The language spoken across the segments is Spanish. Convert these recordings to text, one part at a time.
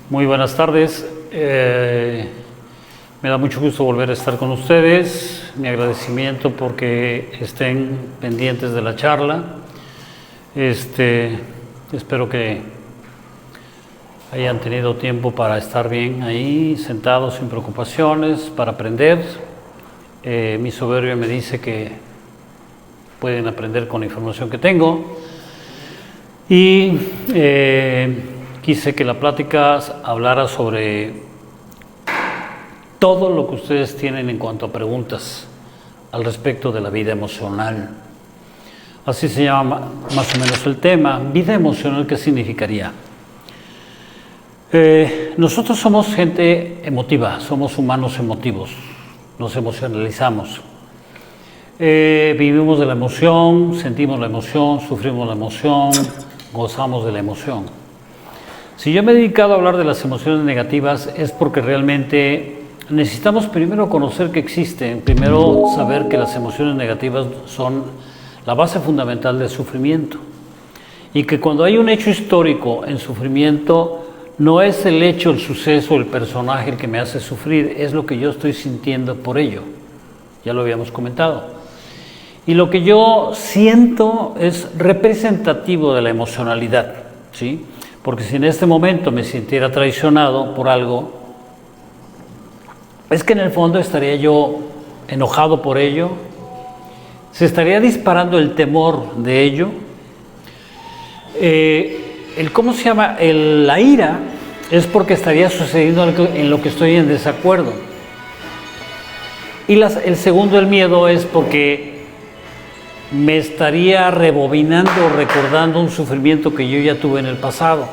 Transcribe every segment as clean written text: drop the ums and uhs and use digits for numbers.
Muy buenas tardes. Me da mucho gusto volver a estar con ustedes. Mi agradecimiento porque estén pendientes de la charla. Espero que hayan tenido tiempo para estar bien ahí, sentados sin preocupaciones, para aprender. Mi soberbia me dice que pueden aprender con la información que tengo. Y quise que la plática hablara sobre todo lo que ustedes tienen en cuanto a preguntas al respecto de la vida emocional. Así se llama más o menos el tema. Vida emocional, ¿qué significaría? Nosotros somos gente emotiva, somos humanos emotivos, nos emocionalizamos. Vivimos de la emoción, sentimos la emoción, sufrimos la emoción, gozamos de la emoción. Si yo me he dedicado a hablar de las emociones negativas es porque realmente necesitamos primero conocer que existen, primero saber que las emociones negativas son la base fundamental del sufrimiento y que cuando hay un hecho histórico en sufrimiento no es el hecho, el suceso, el personaje el que me hace sufrir, es lo que yo estoy sintiendo por ello. Ya lo habíamos comentado. Y lo que yo siento es representativo de la emocionalidad, ¿sí? Porque si en este momento me sintiera traicionado por algo, es que en el fondo estaría yo enojado por ello, se estaría disparando el temor de ello, la ira es porque estaría sucediendo en lo que estoy en desacuerdo. Y el segundo, el miedo, es porque me estaría rebobinando, recordando un sufrimiento que yo ya tuve en el pasado.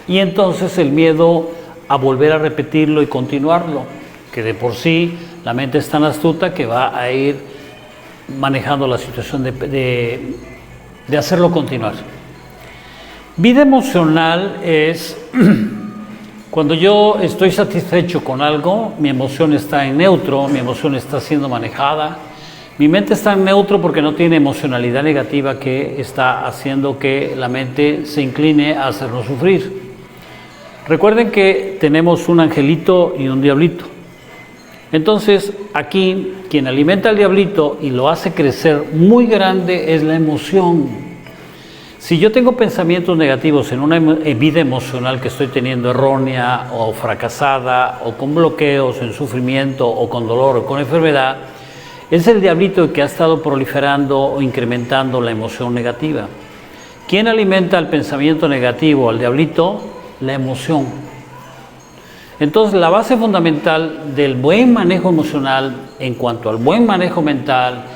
Y entonces el miedo a volver a repetirlo y continuarlo, que de por sí la mente es tan astuta que va a ir manejando la situación de hacerlo continuar. Vida emocional es cuando yo estoy satisfecho con algo, mi emoción está en neutro, mi emoción está siendo manejada. Mi mente está en neutro porque no tiene emocionalidad negativa que está haciendo que la mente se incline a hacernos sufrir. Recuerden que tenemos un angelito y un diablito. Entonces, aquí, quien alimenta al diablito y lo hace crecer muy grande es la emoción. Si yo tengo pensamientos negativos en una vida emocional que estoy teniendo errónea o fracasada o con bloqueos, en sufrimiento o con dolor o con enfermedad, es el diablito que ha estado proliferando o incrementando la emoción negativa. ¿Quién alimenta el pensamiento negativo al diablito? La emoción. Entonces, la base fundamental del buen manejo emocional en cuanto al buen manejo mental,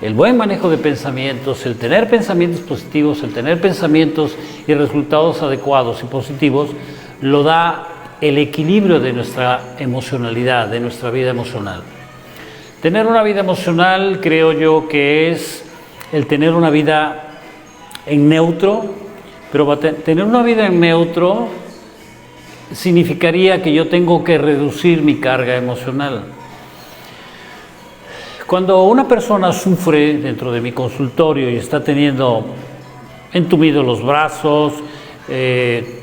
el buen manejo de pensamientos, el tener pensamientos positivos, el tener pensamientos y resultados adecuados y positivos, lo da el equilibrio de nuestra emocionalidad, de nuestra vida emocional. Tener una vida emocional, creo yo, que es el tener una vida en neutro, pero tener una vida en neutro significaría que yo tengo que reducir mi carga emocional. Cuando una persona sufre dentro de mi consultorio y está teniendo entumidos los brazos,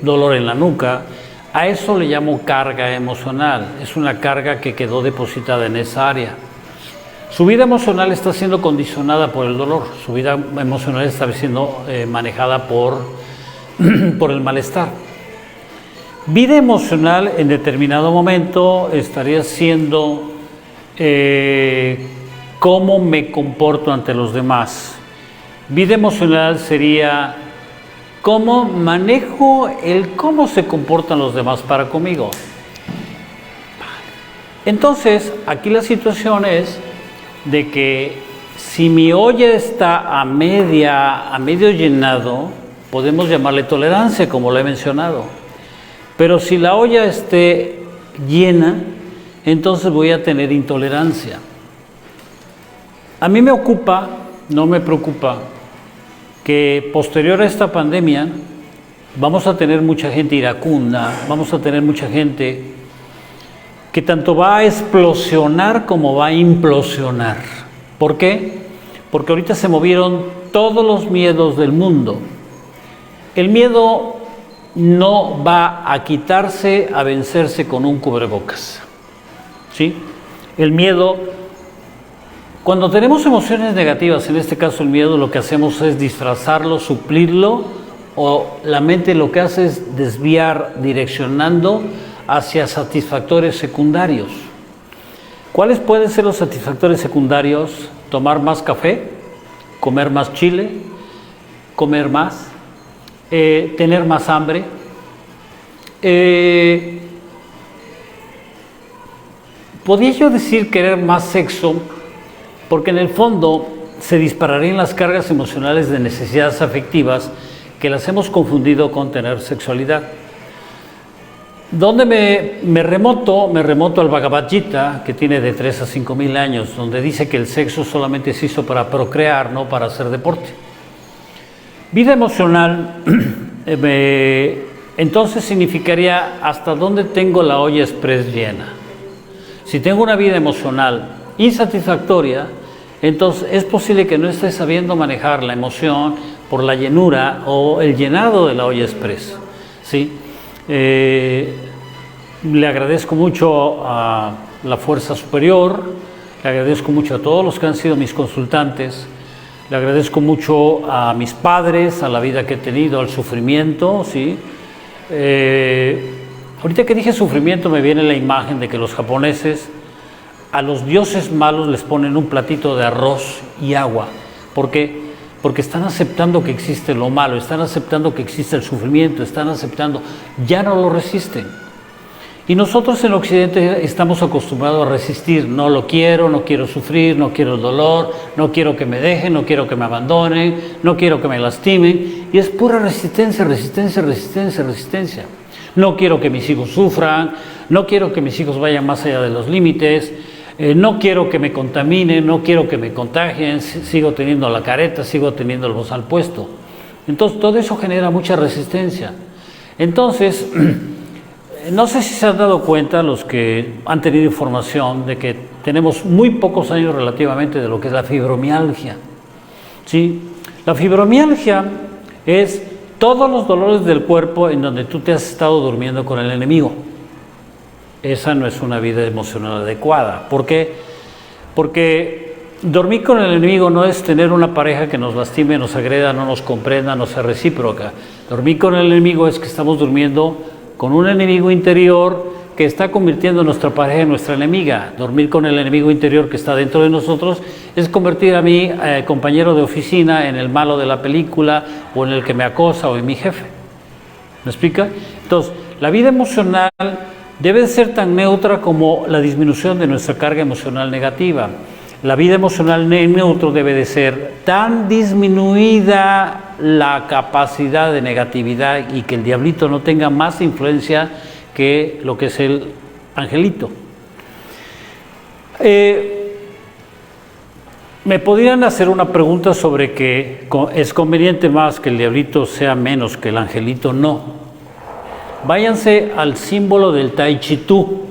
dolor en la nuca, a eso le llamo carga emocional. Es una carga que quedó depositada en esa área. Su vida emocional está siendo condicionada por el dolor, su vida emocional está siendo manejada por el malestar. Vida emocional en determinado momento estaría siendo cómo me comporto ante los demás. Vida emocional sería cómo manejo cómo se comportan los demás para conmigo. Entonces, aquí la situación es de que si mi olla está a medio llenado, podemos llamarle tolerancia, como lo he mencionado. Pero si la olla esté llena, entonces voy a tener intolerancia. A mí me ocupa, no me preocupa, que posterior a esta pandemia vamos a tener mucha gente iracunda, vamos a tener mucha gente que tanto va a explosionar como va a implosionar. ¿Por qué? Porque ahorita se movieron todos los miedos del mundo. El miedo no va a quitarse, a vencerse con un cubrebocas. ¿Sí? El miedo, cuando tenemos emociones negativas, en este caso el miedo, lo que hacemos es disfrazarlo, suplirlo, o la mente lo que hace es desviar, direccionando hacia satisfactores secundarios. ¿Cuáles pueden ser los satisfactores secundarios? Tomar más café, comer más chile, comer más, tener más hambre, podría yo decir querer más sexo, porque en el fondo se dispararían las cargas emocionales de necesidades afectivas que las hemos confundido con tener sexualidad. ¿Dónde me remoto? Me remoto al Bhagavad Gita, que tiene de 3 a 5 mil años, donde dice que el sexo solamente se hizo para procrear, no para hacer deporte. Vida emocional, entonces significaría hasta dónde tengo la olla express llena. Si tengo una vida emocional insatisfactoria, entonces es posible que no esté sabiendo manejar la emoción por la llenura o el llenado de la olla express, ¿sí? Le agradezco mucho a la fuerza superior, le agradezco mucho a todos los que han sido mis consultantes, le agradezco mucho a mis padres, a la vida que he tenido, al sufrimiento, ¿sí? Ahorita que dije sufrimiento me viene la imagen de que los japoneses a los dioses malos les ponen un platito de arroz y agua. ¿Por qué? Porque están aceptando que existe lo malo, están aceptando que existe el sufrimiento, están aceptando, ya no lo resisten. Y nosotros en Occidente estamos acostumbrados a resistir, no lo quiero, no quiero sufrir, no quiero el dolor, no quiero que me dejen, no quiero que me abandonen, no quiero que me lastimen, y es pura resistencia, resistencia, resistencia, resistencia. No quiero que mis hijos sufran, no quiero que mis hijos vayan más allá de los límites, no quiero que me contaminen, no quiero que me contagien, sigo teniendo la careta, sigo teniendo el bozal puesto. Entonces todo eso genera mucha resistencia. Entonces, no sé si se han dado cuenta los que han tenido información de que tenemos muy pocos años relativamente de lo que es la fibromialgia. ¿Sí? La fibromialgia es todos los dolores del cuerpo en donde tú te has estado durmiendo con el enemigo. Esa no es una vida emocional adecuada. ¿Por qué? Porque dormir con el enemigo no es tener una pareja que nos lastime, nos agreda, no nos comprenda, no sea recíproca. Dormir con el enemigo es que estamos durmiendo con un enemigo interior que está convirtiendo a nuestra pareja en nuestra enemiga. Dormir con el enemigo interior que está dentro de nosotros es convertir a mi compañero de oficina en el malo de la película o en el que me acosa o en mi jefe. ¿Me explica? Entonces, la vida emocional debe de ser tan neutra como la disminución de nuestra carga emocional negativa. La vida emocional neutro debe de ser tan disminuida la capacidad de negatividad y que el diablito no tenga más influencia que lo que es el angelito. Me podrían hacer una pregunta sobre que es conveniente más que el diablito sea menos que el angelito. No. Váyanse al símbolo del Tai Chi Tu.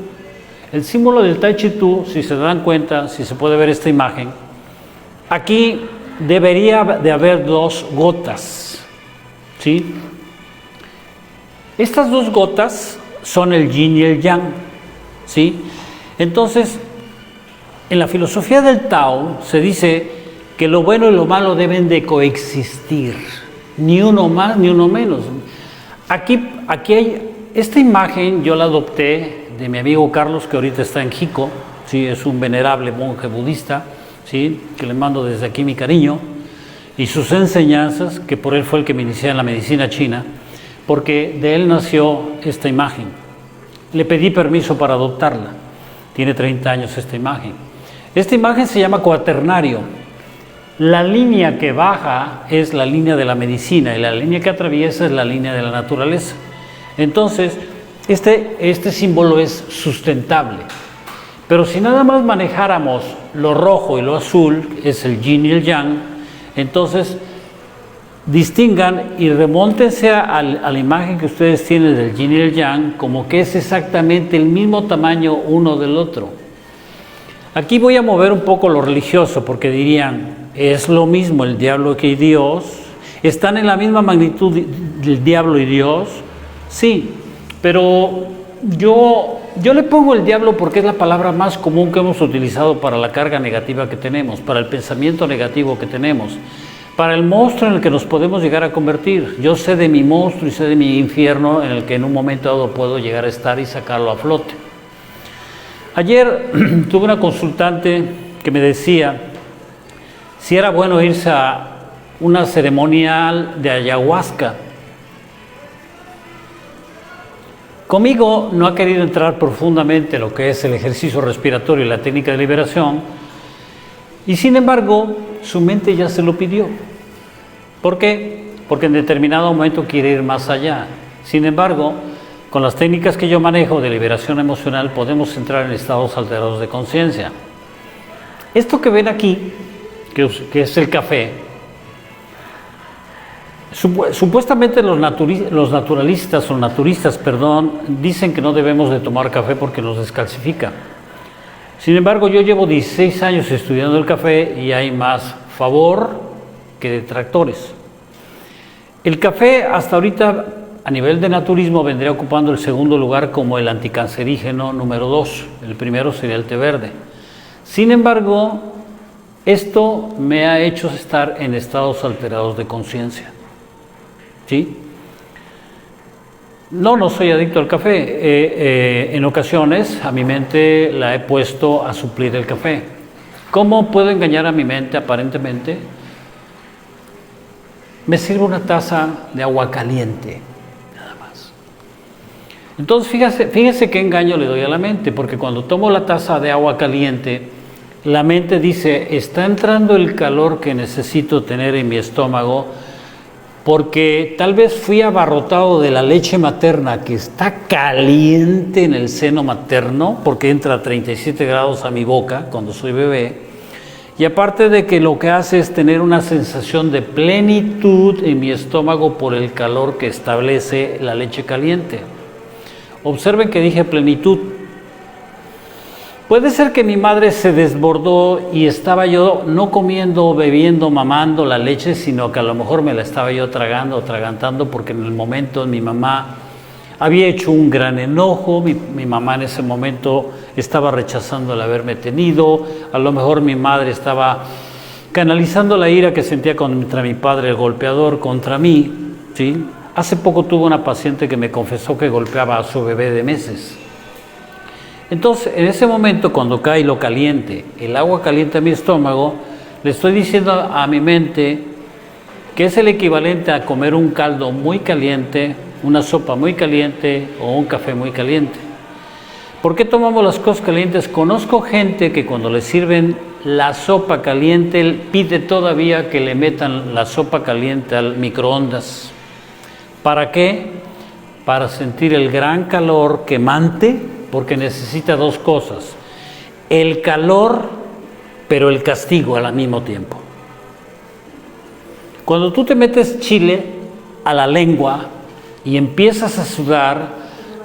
El símbolo del Tai Chi Tu, si se dan cuenta, si se puede ver esta imagen, aquí debería de haber 2 gotas, ¿sí? Estas 2 gotas son el yin y el yang, ¿sí? Entonces, en la filosofía del Tao se dice que lo bueno y lo malo deben de coexistir, ni uno más ni uno menos. Aquí hay esta imagen, yo la adopté de mi amigo Carlos, que ahorita está en Jico, ¿sí? Es un venerable monje budista, ¿sí? Que le mando desde aquí mi cariño, y sus enseñanzas, que por él fue el que me inicié en la medicina china, porque de él nació esta imagen. Le pedí permiso para adoptarla, tiene 30 años esta imagen. Esta imagen se llama cuaternario. La línea que baja es la línea de la medicina y la línea que atraviesa es la línea de la naturaleza. Entonces, este símbolo es sustentable. Pero si nada más manejáramos lo rojo y lo azul, es el yin y el yang, entonces distingan y remóntense a la imagen que ustedes tienen del yin y el yang, como que es exactamente el mismo tamaño uno del otro. Aquí voy a mover un poco lo religioso, porque dirían, es lo mismo el diablo que Dios, están en la misma magnitud del diablo y Dios. Sí, pero yo le pongo el diablo porque es la palabra más común que hemos utilizado para la carga negativa que tenemos, para el pensamiento negativo que tenemos, para el monstruo en el que nos podemos llegar a convertir. Yo sé de mi monstruo y sé de mi infierno en el que en un momento dado puedo llegar a estar y sacarlo a flote. Ayer tuve una consultante que me decía si era bueno irse a una ceremonial de ayahuasca. Conmigo no ha querido entrar profundamente en lo que es el ejercicio respiratorio y la técnica de liberación, y sin embargo su mente ya se lo pidió. ¿Por qué? Porque en determinado momento quiere ir más allá. Sin embargo, con las técnicas que yo manejo de liberación emocional podemos entrar en estados alterados de conciencia. Esto que ven aquí, que es el café, supuestamente los naturalistas o naturistas, dicen que no debemos de tomar café porque nos descalcifica. Sin embargo, yo llevo 16 años estudiando el café y hay más favor que detractores. El café hasta ahorita a nivel de naturismo vendría ocupando el segundo lugar como el anticancerígeno número 2. El primero sería el té verde. Sin embargo, esto me ha hecho estar en estados alterados de conciencia. ¿Sí? No soy adicto al café. En ocasiones a mi mente la he puesto a suplir el café. ¿Cómo puedo engañar a mi mente aparentemente? Me sirvo una taza de agua caliente, nada más. Entonces fíjese qué engaño le doy a la mente, porque cuando tomo la taza de agua caliente, la mente dice, está entrando el calor que necesito tener en mi estómago, porque tal vez fui abarrotado de la leche materna que está caliente en el seno materno, porque entra a 37 grados a mi boca cuando soy bebé, y aparte de que lo que hace es tener una sensación de plenitud en mi estómago por el calor que establece la leche caliente. Observen que dije plenitud. Puede ser que mi madre se desbordó y estaba yo no comiendo, bebiendo, mamando la leche, sino que a lo mejor me la estaba yo tragando o tragantando, porque en el momento mi mamá había hecho un gran enojo, mi mamá en ese momento estaba rechazando el haberme tenido, a lo mejor mi madre estaba canalizando la ira que sentía contra mi padre, el golpeador, contra mí, ¿sí? Hace poco tuve una paciente que me confesó que golpeaba a su bebé de meses. Entonces, en ese momento, cuando cae lo caliente, el agua caliente a mi estómago, le estoy diciendo a mi mente que es el equivalente a comer un caldo muy caliente, una sopa muy caliente o un café muy caliente. ¿Por qué tomamos las cosas calientes? Conozco gente que cuando le sirven la sopa caliente pide todavía que le metan la sopa caliente al microondas. ¿Para qué? Para sentir el gran calor quemante, porque necesita dos cosas: el calor, pero el castigo al mismo tiempo. Cuando tú te metes chile a la lengua y empiezas a sudar,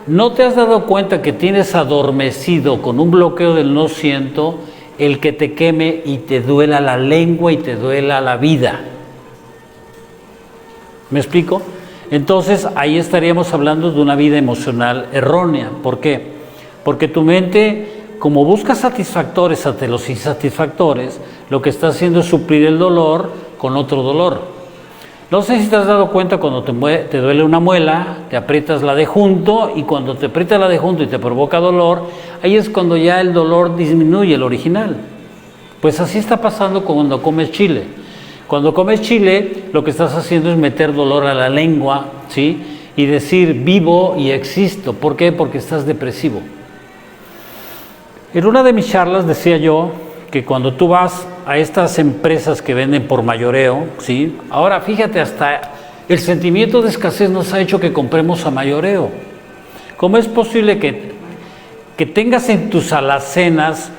¿no te has dado cuenta que tienes adormecido con un bloqueo del no siento el que te queme y te duela la lengua y te duela la vida? ¿Me explico? Entonces ahí estaríamos hablando de una vida emocional errónea. ¿Por qué? Porque tu mente, como busca satisfactores ante los insatisfactores, lo que está haciendo es suplir el dolor con otro dolor. No sé si te has dado cuenta cuando te duele una muela, te aprietas la de junto, y cuando te aprietas la de junto y te provoca dolor, ahí es cuando ya el dolor disminuye, el original. Pues así está pasando cuando comes chile. Cuando comes chile, lo que estás haciendo es meter dolor a la lengua, ¿sí? Y decir vivo y existo. ¿Por qué? Porque estás depresivo. En una de mis charlas decía yo que cuando tú vas a estas empresas que venden por mayoreo, ¿sí? Ahora fíjate, hasta el sentimiento de escasez nos ha hecho que compremos a mayoreo. ¿Cómo es posible que tengas en tus alacenas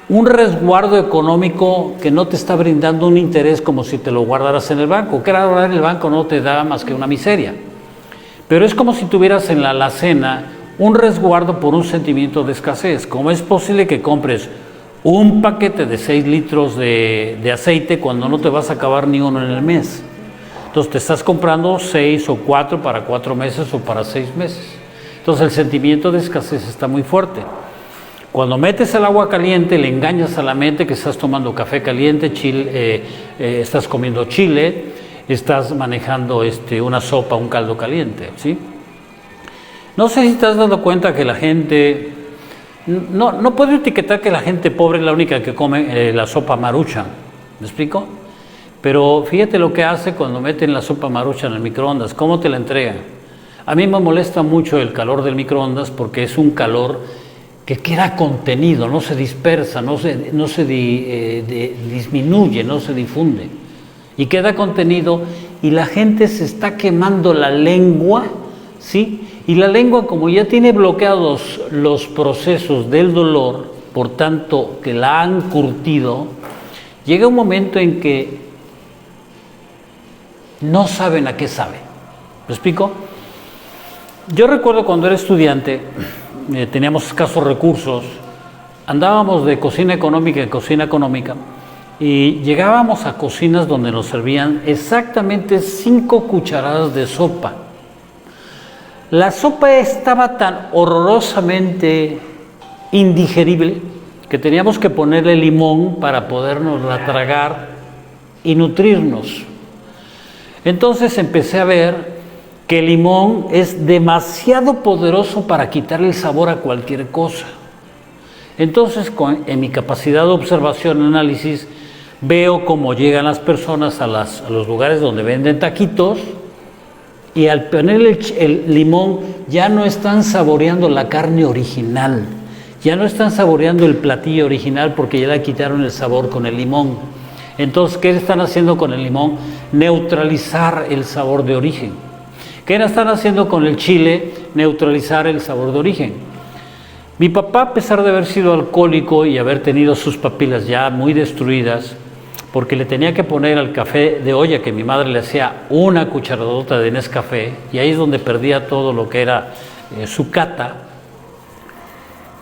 un resguardo económico que no te está brindando un interés como si te lo guardaras en el banco? Que ahora en el banco no te da más que una miseria. Pero es como si tuvieras en la alacena un resguardo por un sentimiento de escasez. ¿Cómo es posible que compres un paquete de 6 litros de aceite cuando no te vas a acabar ni uno en el mes? Entonces te estás comprando 6 o 4 para 4 meses o para 6 meses. Entonces el sentimiento de escasez está muy fuerte. Cuando metes el agua caliente, le engañas a la mente que estás tomando café caliente, estás comiendo chile, estás manejando una sopa, un caldo caliente, ¿sí? No sé si te has dado cuenta que la gente, no puedo etiquetar que la gente pobre es la única que come la sopa Maruchan, ¿me explico? Pero fíjate lo que hace cuando meten la sopa Maruchan en el microondas, cómo te la entregan. A mí me molesta mucho el calor del microondas porque es un calor que queda contenido, no se dispersa, no se disminuye, no se difunde. Y queda contenido y la gente se está quemando la lengua, ¿sí? Y la lengua, como ya tiene bloqueados los procesos del dolor, por tanto que la han curtido, llega un momento en que no saben a qué sabe. ¿Me explico? Yo recuerdo cuando era estudiante, teníamos escasos recursos, andábamos de cocina económica en cocina económica y llegábamos a cocinas donde nos servían exactamente 5 cucharadas de sopa. La sopa estaba tan horrorosamente indigerible que teníamos que ponerle limón para podernosla tragar y nutrirnos. Entonces empecé a ver que el limón es demasiado poderoso para quitarle el sabor a cualquier cosa. Entonces, en mi capacidad de observación y análisis, veo cómo llegan las personas a los lugares donde venden taquitos y al ponerle el limón ya no están saboreando la carne original, ya no están saboreando el platillo original porque ya le quitaron el sabor con el limón. Entonces, ¿qué están haciendo con el limón? Neutralizar el sabor de origen. ¿Qué están haciendo con el chile? Neutralizar el sabor de origen. Mi papá, a pesar de haber sido alcohólico y haber tenido sus papilas ya muy destruidas, porque le tenía que poner al café de olla que mi madre le hacía una cucharadota de Nescafé, y ahí es donde perdía todo lo que era su cata,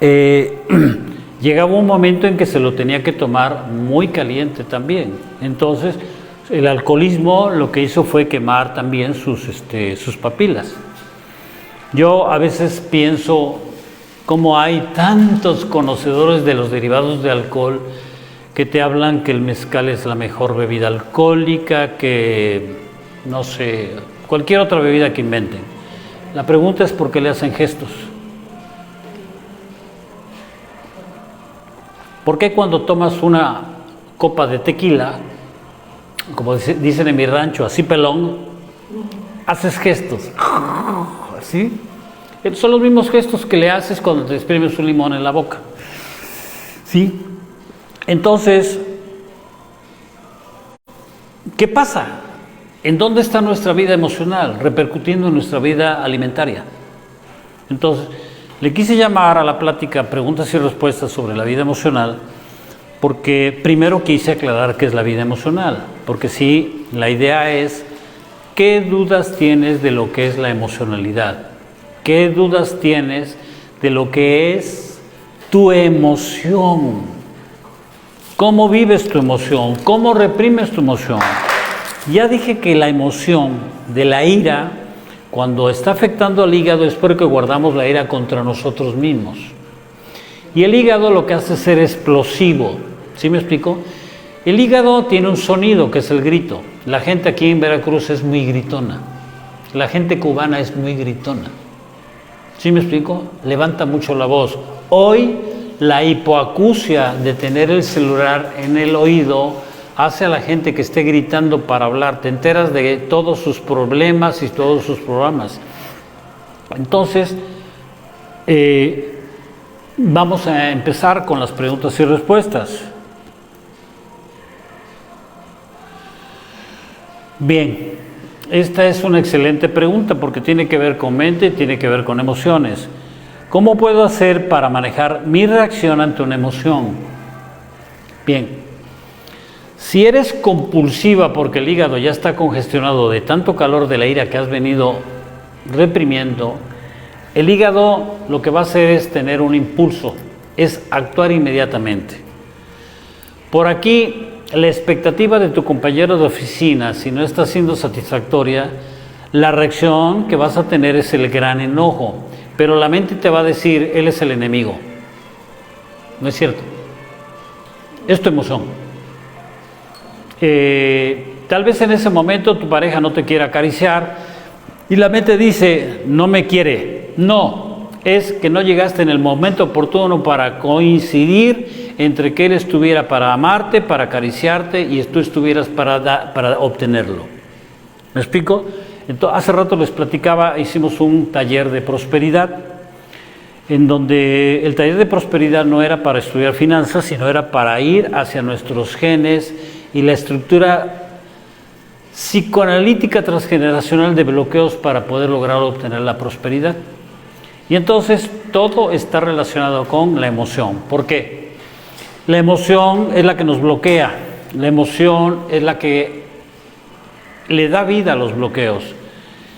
llegaba un momento en que se lo tenía que tomar muy caliente también. Entonces, el alcoholismo lo que hizo fue quemar también sus papilas. Yo a veces pienso cómo hay tantos conocedores de los derivados de alcohol que te hablan que el mezcal es la mejor bebida alcohólica, que no sé, cualquier otra bebida que inventen. La pregunta es por qué le hacen gestos. ¿Por qué cuando tomas una copa de tequila, como dicen en mi rancho, así pelón, haces gestos? ¿Sí? Son los mismos gestos que le haces cuando te exprimes un limón en la boca. ¿Sí? Entonces, ¿qué pasa? ¿En dónde está nuestra vida emocional repercutiendo en nuestra vida alimentaria? Entonces, le quise llamar a la plática preguntas y respuestas sobre la vida emocional porque primero quise aclarar qué es la vida emocional, porque sí, la idea es ¿qué dudas tienes de lo que es la emocionalidad? ¿Qué dudas tienes de lo que es tu emoción? ¿Cómo vives tu emoción? ¿Cómo reprimes tu emoción? Ya dije que la emoción de la ira, cuando está afectando al hígado, es porque guardamos la ira contra nosotros mismos. Y el hígado lo que hace es ser explosivo. ¿Sí me explico? El hígado tiene un sonido que es el grito. La gente aquí en Veracruz es muy gritona. La gente cubana es muy gritona. ¿Sí me explico? Levanta mucho la voz. Hoy la hipoacusia de tener el celular en el oído hace a la gente que esté gritando para hablar. Te enteras de todos sus problemas y todos sus programas. Entonces, vamos a empezar con las preguntas y respuestas. Bien, esta es una excelente pregunta porque tiene que ver con mente y tiene que ver con emociones. ¿Cómo puedo hacer para manejar mi reacción ante una emoción? Bien, si eres compulsiva porque el hígado ya está congestionado de tanto calor de la ira que has venido reprimiendo, el hígado lo que va a hacer es tener un impulso, es actuar inmediatamente. Por aquí la expectativa de tu compañero de oficina, si no está siendo satisfactoria, la reacción que vas a tener es el gran enojo, pero la mente te va a decir, él es el enemigo. ¿No es cierto? Es tu emoción. Tal vez en ese momento tu pareja no te quiera acariciar y la mente dice, no me quiere. No, es que no llegaste en el momento oportuno para coincidir entre que él estuviera para amarte, para acariciarte y tú estuvieras para obtenerlo. ¿Me explico? Entonces, hace rato les platicaba, hicimos un taller de prosperidad, en donde el taller de prosperidad no era para estudiar finanzas, sino era para ir hacia nuestros genes y la estructura psicoanalítica transgeneracional de bloqueos para poder lograr obtener la prosperidad. Y entonces todo está relacionado con la emoción. ¿Por qué? La emoción es la que nos bloquea, la emoción es la que le da vida a los bloqueos.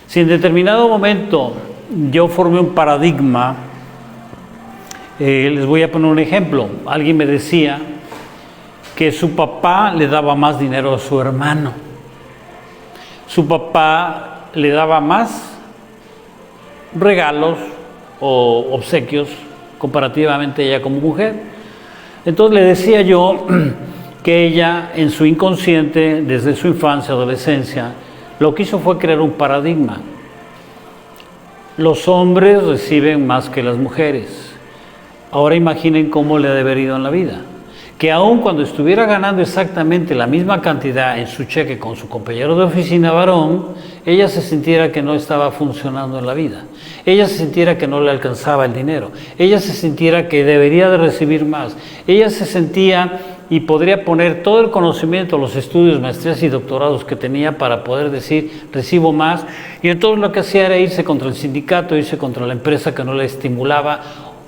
Si en determinado momento yo formé un paradigma, les voy a poner un ejemplo. Alguien me decía que su papá le daba más dinero a su hermano. Su papá le daba más regalos o obsequios comparativamente a ella como mujer. Entonces le decía yo que ella en su inconsciente, desde su infancia, adolescencia, lo que hizo fue crear un paradigma. Los hombres reciben más que las mujeres. Ahora imaginen cómo le ha de haber ido en la vida. Que aun cuando estuviera ganando exactamente la misma cantidad en su cheque con su compañero de oficina varón, ella se sintiera que no estaba funcionando en la vida. Ella se sintiera que no le alcanzaba el dinero. Ella se sintiera que debería de recibir más. Ella se sentía y podría poner todo el conocimiento, los estudios, maestrías y doctorados que tenía para poder decir, recibo más. Y entonces lo que hacía era irse contra el sindicato, irse contra la empresa que no le estimulaba.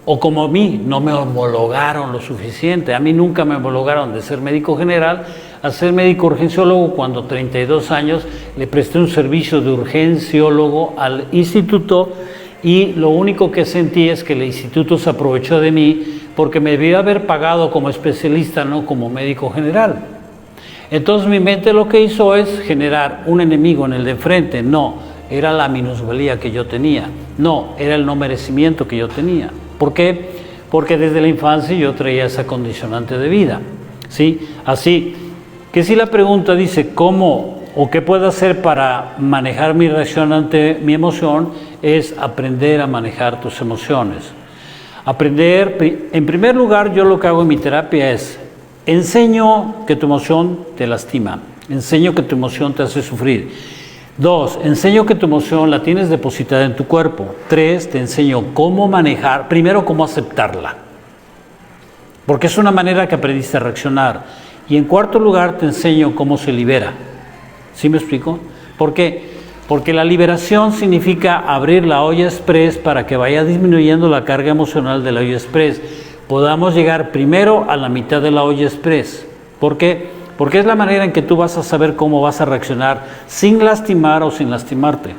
O como a mí, no me homologaron lo suficiente. A mí nunca me homologaron de ser médico general a ser médico urgenciólogo cuando 32 años le presté un servicio de urgenciólogo al instituto y lo único que sentí es que el instituto se aprovechó de mí porque me debió haber pagado como especialista, no como médico general. Entonces mi mente lo que hizo es generar un enemigo en el de enfrente. No, era la minusvalía que yo tenía. No, era el no merecimiento que yo tenía. ¿Por qué? Porque desde la infancia yo traía esa condicionante de vida, ¿sí? Así que si la pregunta dice ¿cómo o qué puedo hacer para manejar mi reacción ante mi emoción? Es aprender a manejar tus emociones. Aprender, en primer lugar, yo lo que hago en mi terapia es enseño que tu emoción te lastima, enseño que tu emoción te hace sufrir. 2, enseño que tu emoción la tienes depositada en tu cuerpo. 3, te enseño cómo manejar, primero cómo aceptarla, porque es una manera que aprendiste a reaccionar. Y en cuarto lugar te enseño cómo se libera. ¿Sí me explico? ¿Por qué? Porque la liberación significa abrir la olla express para que vaya disminuyendo la carga emocional de la olla express. Podamos llegar primero a la mitad de la olla express. ¿Por qué? Porque es la manera en que tú vas a saber cómo vas a reaccionar sin lastimar o sin lastimarte.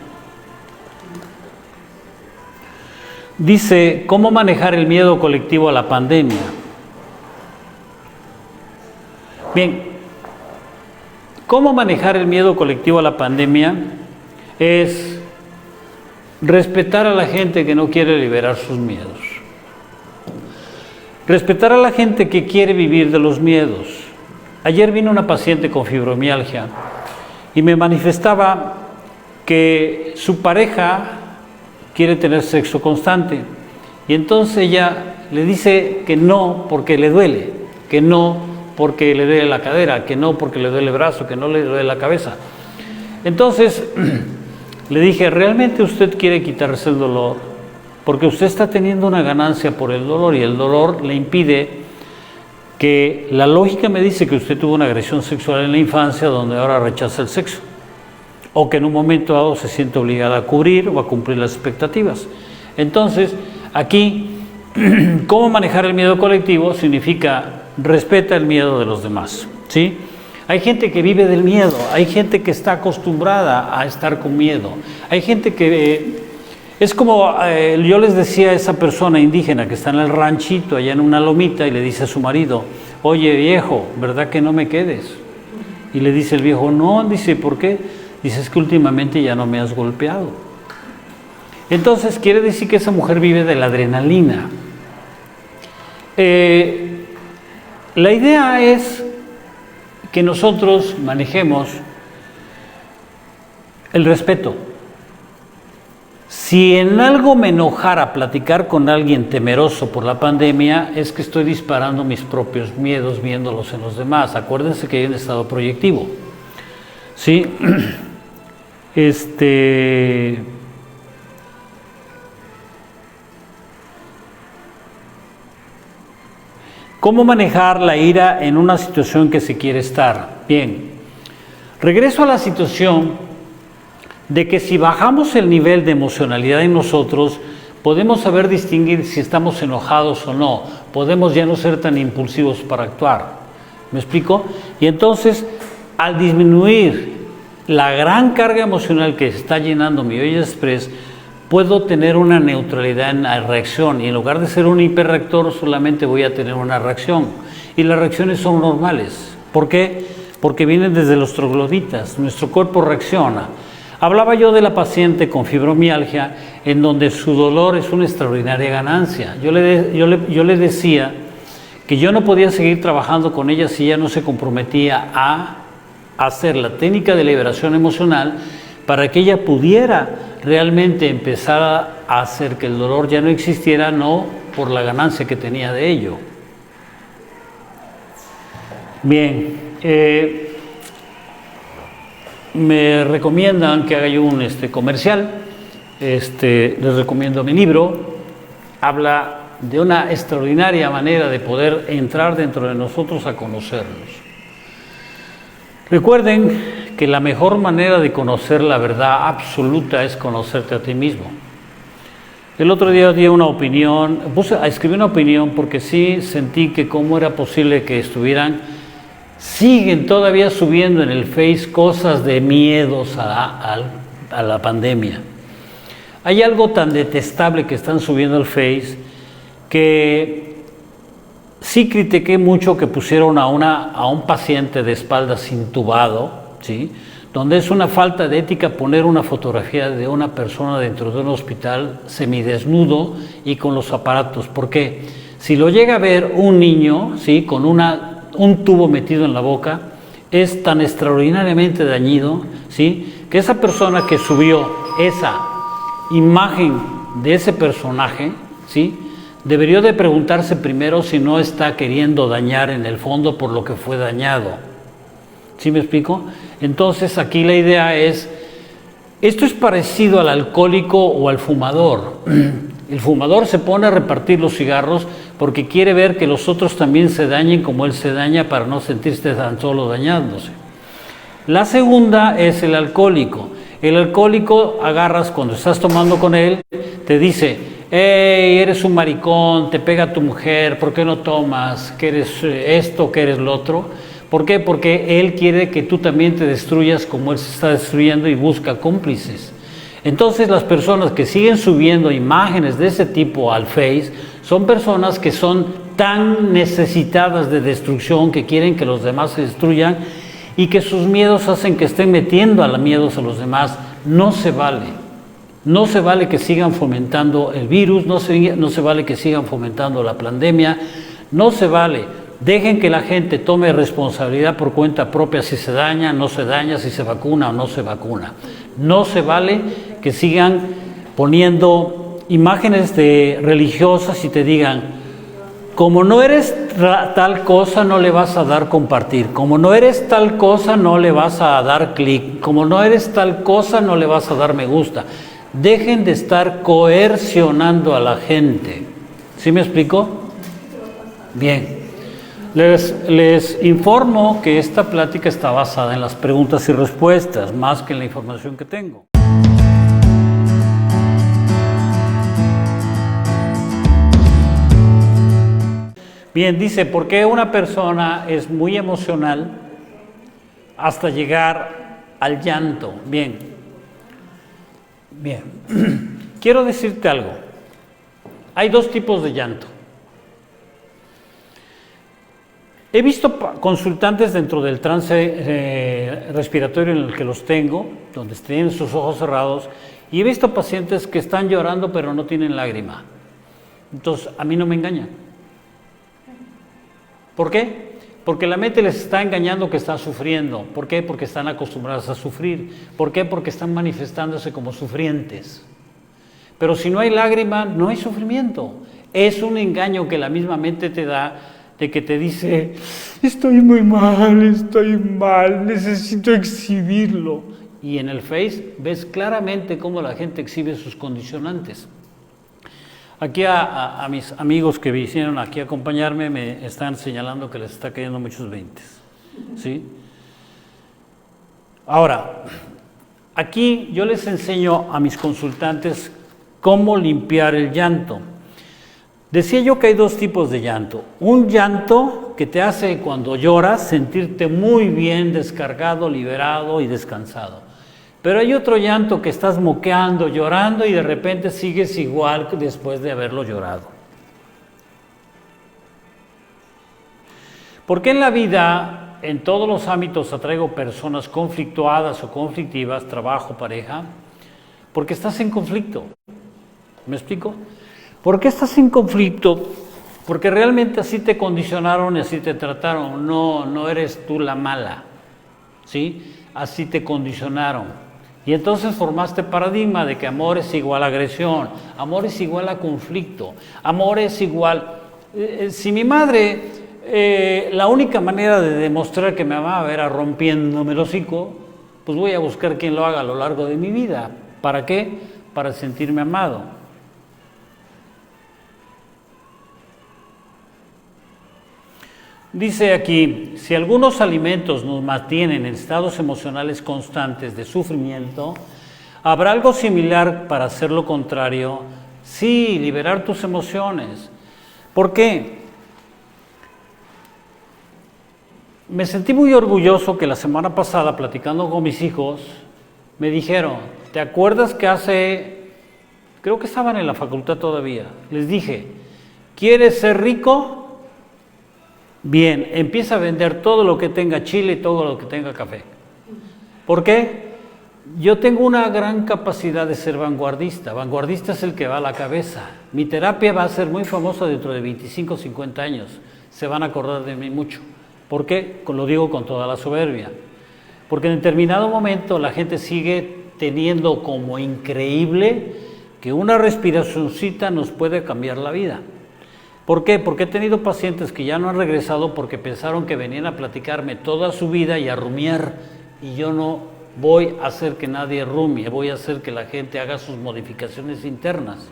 Dice, ¿cómo manejar el miedo colectivo a la pandemia? Bien, ¿cómo manejar el miedo colectivo a la pandemia? Es respetar a la gente que no quiere liberar sus miedos. Respetar a la gente que quiere vivir de los miedos. Ayer vino una paciente con fibromialgia y me manifestaba que su pareja quiere tener sexo constante y entonces ella le dice que no porque le duele, que no porque le duele la cadera, que no porque le duele el brazo, que no le duele la cabeza. Entonces le dije, ¿realmente usted quiere quitarse el dolor? Porque usted está teniendo una ganancia por el dolor y el dolor le impide que la lógica me dice que usted tuvo una agresión sexual en la infancia donde ahora rechaza el sexo o que en un momento dado se siente obligada a cubrir o a cumplir las expectativas. Entonces, aquí, ¿cómo manejar el miedo colectivo? Significa respeta el miedo de los demás, ¿sí? Hay gente que vive del miedo, hay gente que está acostumbrada a estar con miedo, hay gente que es como, yo les decía a esa persona indígena que está en el ranchito, allá en una lomita, y le dice a su marido, oye viejo, ¿verdad que no me quedes? Y le dice el viejo, no, dice, ¿por qué? Dice, es que últimamente ya no me has golpeado. Entonces quiere decir que esa mujer vive de la adrenalina. La idea es que nosotros manejemos el respeto. Si en algo me enojara platicar con alguien temeroso por la pandemia, es que estoy disparando mis propios miedos viéndolos en los demás. Acuérdense que hay un estado proyectivo. ¿Sí? ¿Cómo manejar la ira en una situación que se quiere estar? Bien, regreso a la situación de que si bajamos el nivel de emocionalidad en nosotros, podemos saber distinguir si estamos enojados o no. Podemos ya no ser tan impulsivos para actuar. ¿Me explico? Y entonces, al disminuir la gran carga emocional que está llenando mi olla express, puedo tener una neutralidad en la reacción y en lugar de ser un hiperreactor solamente voy a tener una reacción. Y las reacciones son normales. ¿Por qué? Porque vienen desde los trogloditas. Nuestro cuerpo reacciona. Hablaba yo de la paciente con fibromialgia, en donde su dolor es una extraordinaria ganancia. Yo le decía que yo no podía seguir trabajando con ella si ella no se comprometía a hacer la técnica de liberación emocional para que ella pudiera realmente empezar a hacer que el dolor ya no existiera, no por la ganancia que tenía de ello. Bien, me recomiendan que haga yo un comercial. Les recomiendo mi libro. Habla de una extraordinaria manera de poder entrar dentro de nosotros a conocernos. Recuerden que la mejor manera de conocer la verdad absoluta es conocerte a ti mismo. El otro día di una opinión, escribí una opinión porque sí sentí que cómo era posible que siguen todavía subiendo en el Face cosas de miedos a la pandemia. Hay algo tan detestable que están subiendo al Face que sí critiqué mucho que pusieron a un paciente de espaldas intubado, ¿sí? Donde es una falta de ética poner una fotografía de una persona dentro de un hospital semidesnudo y con los aparatos. ¿Por qué? Si lo llega a ver un niño, ¿sí? Con un tubo metido en la boca, es tan extraordinariamente dañino, ¿sí? Que esa persona que subió esa imagen de ese personaje, ¿sí? Debería de preguntarse primero si no está queriendo dañar en el fondo por lo que fue dañado. ¿Sí me explico? Entonces aquí la idea es, esto es parecido al alcohólico o al fumador. El fumador se pone a repartir los cigarros porque quiere ver que los otros también se dañen como él se daña para no sentirse tan solo dañándose. La segunda es el alcohólico. El alcohólico agarras cuando estás tomando con él, te dice, hey, eres un maricón, te pega tu mujer, ¿por qué no tomas? ¿Que eres esto, que eres lo otro? ¿Por qué? Porque él quiere que tú también te destruyas como él se está destruyendo y busca cómplices. Entonces las personas que siguen subiendo imágenes de ese tipo al Face son personas que son tan necesitadas de destrucción que quieren que los demás se destruyan y que sus miedos hacen que estén metiendo a los miedos a los demás. No se vale. No se vale que sigan fomentando el virus, no se vale que sigan fomentando la pandemia, no se vale. Dejen que la gente tome responsabilidad por cuenta propia si se daña, no se daña, si se vacuna o no se vacuna. No se vale que sigan poniendo imágenes religiosas y te digan, como no eres tal cosa no le vas a dar compartir, como no eres tal cosa no le vas a dar clic, como no eres tal cosa no le vas a dar me gusta. Dejen de estar coercionando a la gente. ¿Sí me explico? Bien. Les informo que esta plática está basada en las preguntas y respuestas, más que en la información que tengo. Bien, dice, ¿por qué una persona es muy emocional hasta llegar al llanto? Bien, quiero decirte algo. Hay dos tipos de llanto. He visto consultantes dentro del trance respiratorio en el que los tengo, donde tienen sus ojos cerrados, y he visto pacientes que están llorando pero no tienen lágrima. Entonces, a mí no me engañan. ¿Por qué? Porque la mente les está engañando que están sufriendo. ¿Por qué? Porque están acostumbrados a sufrir. ¿Por qué? Porque están manifestándose como sufrientes. Pero si no hay lágrima, no hay sufrimiento. Es un engaño que la misma mente te da, de que te dice, estoy muy mal, necesito exhibirlo. Y en el Face ves claramente cómo la gente exhibe sus condicionantes. Aquí a mis amigos que vinieron aquí a acompañarme me están señalando que les está cayendo muchos 20, ¿sí? Ahora, aquí yo les enseño a mis consultantes cómo limpiar el llanto. Decía yo que hay dos tipos de llanto. Un llanto que te hace cuando lloras sentirte muy bien, descargado, liberado y descansado. Pero hay otro llanto que estás moqueando, llorando y de repente sigues igual después de haberlo llorado. ¿Por qué en la vida, en todos los ámbitos, atraigo personas conflictuadas o conflictivas, trabajo, pareja? Porque estás en conflicto. ¿Me explico? ¿Por qué estás en conflicto? Porque realmente así te condicionaron y así te trataron. No eres tú la mala, ¿sí? Así te condicionaron. Y entonces formaste paradigma de que amor es igual a agresión, amor es igual a conflicto, amor es igual... si mi madre, la única manera de demostrar que me amaba era rompiéndome el hocico, pues voy a buscar quien lo haga a lo largo de mi vida. ¿Para qué? Para sentirme amado. Dice aquí, si algunos alimentos nos mantienen en estados emocionales constantes de sufrimiento, ¿habrá algo similar para hacer lo contrario? Sí, liberar tus emociones. ¿Por qué? Me sentí muy orgulloso que la semana pasada, platicando con mis hijos, me dijeron, ¿te acuerdas que creo que estaban en la facultad todavía, les dije, ¿quieres ser rico? Bien, empieza a vender todo lo que tenga chile y todo lo que tenga café. ¿Por qué? Yo tengo una gran capacidad de ser vanguardista. Vanguardista es el que va a la cabeza. Mi terapia va a ser muy famosa dentro de 25, 50 años. Se van a acordar de mí mucho. ¿Por qué? Lo digo con toda la soberbia. Porque en determinado momento la gente sigue teniendo como increíble que una respiracioncita nos puede cambiar la vida. ¿Por qué? Porque he tenido pacientes que ya no han regresado porque pensaron que venían a platicarme toda su vida y a rumiar, y yo no voy a hacer que nadie rumie, voy a hacer que la gente haga sus modificaciones internas.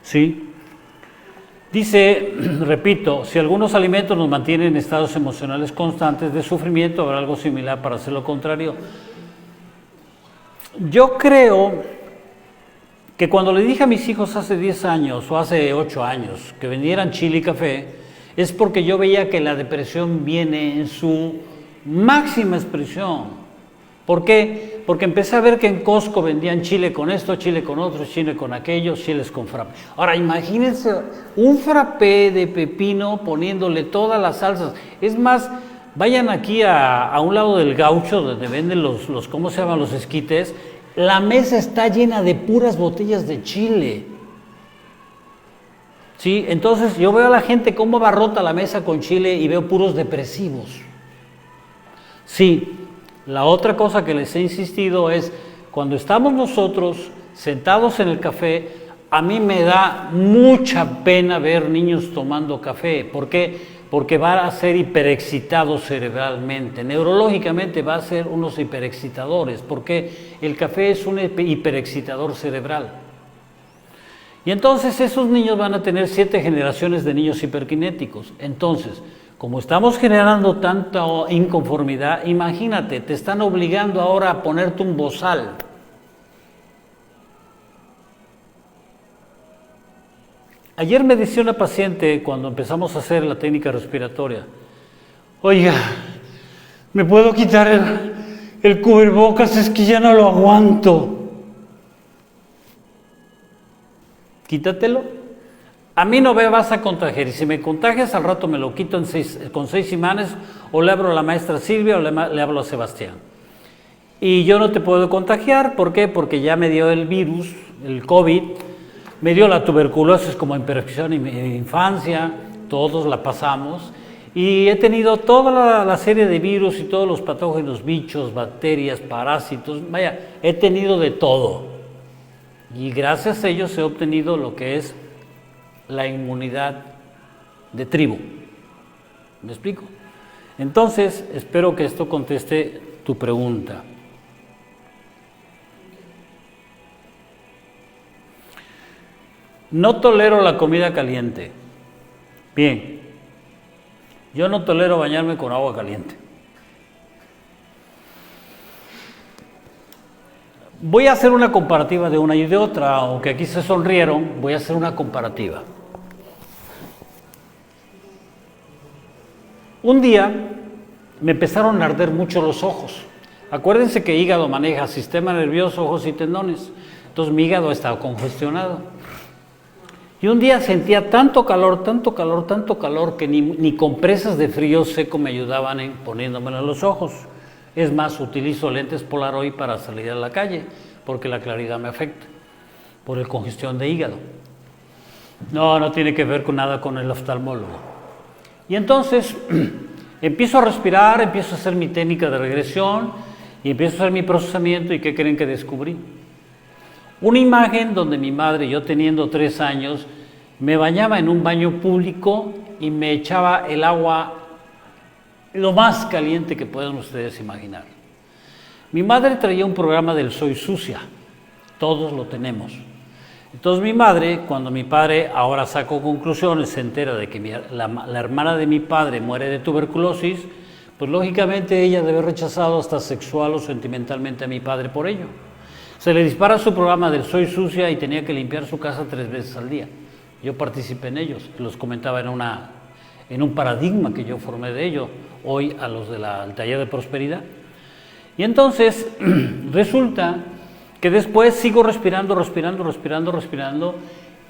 ¿Sí? Dice, repito, si algunos alimentos nos mantienen en estados emocionales constantes de sufrimiento, habrá algo similar para hacer lo contrario. Yo creo que cuando le dije a mis hijos hace 10 años o hace 8 años que vendieran chile y café, es porque yo veía que la depresión viene en su máxima expresión. ¿Por qué? Porque empecé a ver que en Costco vendían chile con esto, chile con otro, chile con aquello, chiles con frappé. Ahora imagínense un frappé de pepino poniéndole todas las salsas. Es más, vayan aquí a un lado del Gaucho donde venden los ¿cómo se llaman? Los esquites. La mesa está llena de puras botellas de chile. ¿Sí? Entonces yo veo a la gente cómo abarrota la mesa con chile y veo puros depresivos. Sí, la otra cosa que les he insistido es, cuando estamos nosotros sentados en el café, a mí me da mucha pena ver niños tomando café. ¿Por qué? Porque va a ser hiperexcitado cerebralmente, neurológicamente va a ser unos hiperexcitadores, porque el café es un hiperexcitador cerebral. Y entonces esos niños van a tener 7 generaciones de niños hiperkinéticos. Entonces, como estamos generando tanta inconformidad, imagínate, te están obligando ahora a ponerte un bozal. Ayer me decía una paciente cuando empezamos a hacer la técnica respiratoria, oiga, ¿me puedo quitar el cubrebocas? Es que ya no lo aguanto. Quítatelo. a mí no me vas a contagiar, y si me contagias al rato me lo quito con 6 imanes, o le hablo a la maestra Silvia o le hablo a Sebastián. Y yo no te puedo contagiar, ¿por qué? Porque ya me dio el virus, el COVID, me dio la tuberculosis como infección en mi infancia, todos la pasamos, y he tenido toda la serie de virus y todos los patógenos, bichos, bacterias, parásitos, vaya, he tenido de todo. Y gracias a ellos he obtenido lo que es la inmunidad de tribu. ¿Me explico? Entonces, espero que esto conteste tu pregunta. No tolero la comida caliente. Bien, yo no tolero bañarme con agua caliente. Voy a hacer una comparativa de una y de otra, aunque aquí se sonrieron, voy a hacer una comparativa. Un día me empezaron a arder mucho los ojos. Acuérdense que hígado maneja sistema nervioso, ojos y tendones. Entonces mi hígado estaba congestionado. Y un día sentía tanto calor, que ni compresas de frío seco me ayudaban en poniéndomelo en los ojos. Es más, utilizo lentes Polaroid para salir a la calle, porque la claridad me afecta, por el congestión de hígado. No tiene que ver con nada con el oftalmólogo. Y entonces empiezo a respirar, empiezo a hacer mi técnica de regresión y empiezo a hacer mi procesamiento. ¿Y qué creen que descubrí? Una imagen donde mi madre, yo teniendo 3 años, me bañaba en un baño público y me echaba el agua lo más caliente que puedan ustedes imaginar. Mi madre traía un programa del Soy Sucia, todos lo tenemos. Entonces mi madre, cuando mi padre ahora sacó conclusiones, se entera de que la hermana de mi padre muere de tuberculosis, pues lógicamente ella debe haber rechazado hasta sexual o sentimentalmente a mi padre por ello. Se le dispara su programa del Soy Sucia y tenía que limpiar su casa 3 veces al día. Yo participé en ellos, los comentaba en un paradigma que yo formé de ello, hoy a los del taller de prosperidad. Y entonces resulta que después sigo respirando,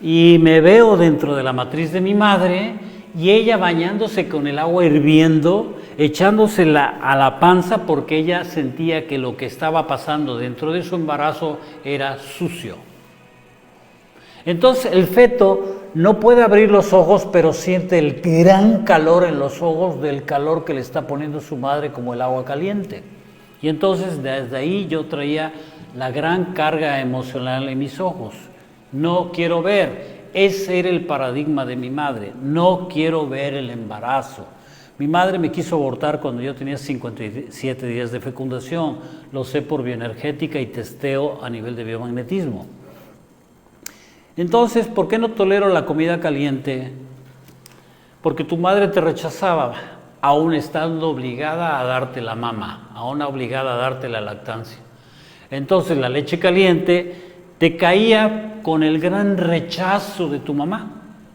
y me veo dentro de la matriz de mi madre y ella bañándose con el agua hirviendo, echándosela a la panza porque ella sentía que lo que estaba pasando dentro de su embarazo era sucio. Entonces el feto no puede abrir los ojos, pero siente el gran calor en los ojos del calor que le está poniendo su madre como el agua caliente. Y entonces desde ahí yo traía la gran carga emocional en mis ojos. No quiero ver. Ese era el paradigma de mi madre. No quiero ver el embarazo. Mi madre me quiso abortar cuando yo tenía 57 días de fecundación. Lo sé por bioenergética y testeo a nivel de biomagnetismo. Entonces, ¿por qué no tolero la comida caliente? Porque tu madre te rechazaba, aún estando obligada a darte la mama, aún obligada a darte la lactancia. Entonces, la leche caliente te caía con el gran rechazo de tu mamá.